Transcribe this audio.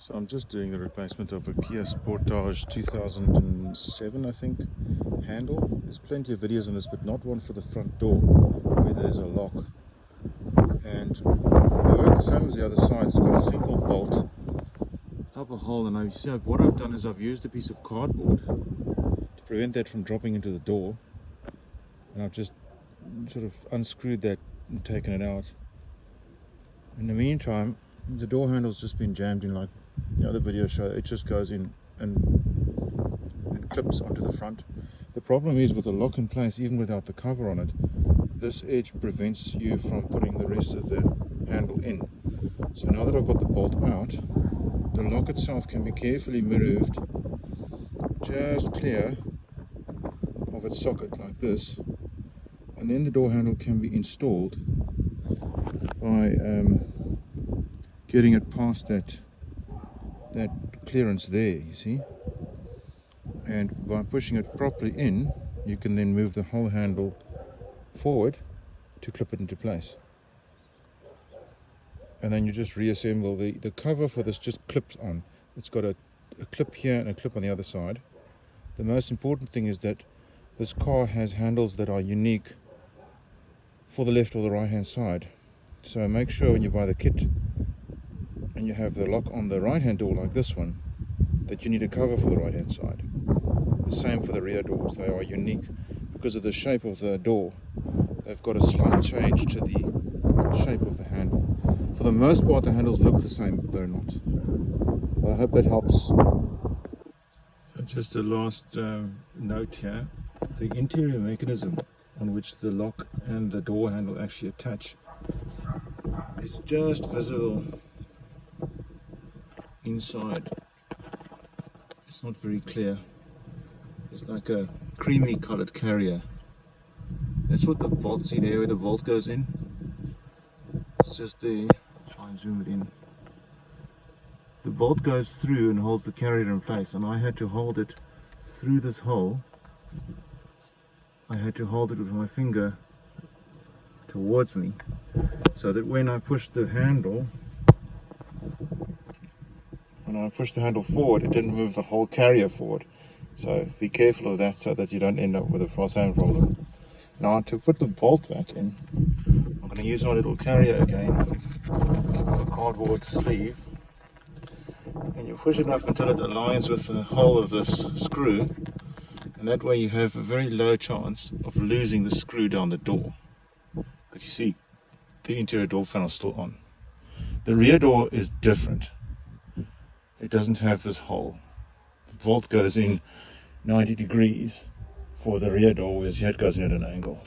So I'm just doing the replacement of a Kia Sportage 2007, I think, handle. There's plenty of videos on this, but not one for the front door where there's a lock. And they work the same as the other side. It's got a single bolt, up a hole, and you see what I've done is I've used a piece of cardboard to prevent that from dropping into the door. And I've just sort of unscrewed that and taken it out. In the meantime, the door handle's just been jammed in like the other video show. It just goes in and clips onto the front. The problem is with the lock in place, even without the cover on it, this edge prevents you from putting the rest of the handle in. So now that I've got the bolt out, the lock itself can be carefully moved just clear of its socket like this, and then the door handle can be installed by getting it past that clearance there, you see, and by pushing it properly in, you can then move the whole handle forward to clip it into place. And then you just reassemble the cover for this. Just clips on. It's got a clip here and a clip on the other side. The most important thing is that this car has handles that are unique for the left or the right hand side. So make sure when you buy the kit and you have the lock on the right hand door like this one, that you need a cover for the right hand side. The same for the rear doors. They are unique because of the shape of the door. They've got a slight change to the shape of the handle. For the most part the handles look the same, but they're not. I hope that helps. So just a last note here. The interior mechanism on which the lock and the door handle actually attach is just visible inside. It's not very clear. It's like a creamy colored carrier. That's what the bolt, see there where the bolt goes in? It's just there. I'll try and zoom it in. The bolt goes through and holds the carrier in place, and I had to hold it through this hole. I had to hold it with my finger towards me, so that when I push the handle, forward, it didn't move the whole carrier forward. So be careful of that so that you don't end up with a cross-hand problem. Now to put the bolt back in, I'm going to use my little carrier again, a cardboard sleeve, and you push it up until it aligns with the hole of this screw, and that way you have a very low chance of losing the screw down the door, because you see the interior door panel is still on. The rear door is different. It doesn't have this hole. The bolt goes in 90 degrees for the rear door, whereas the head goes in at an angle.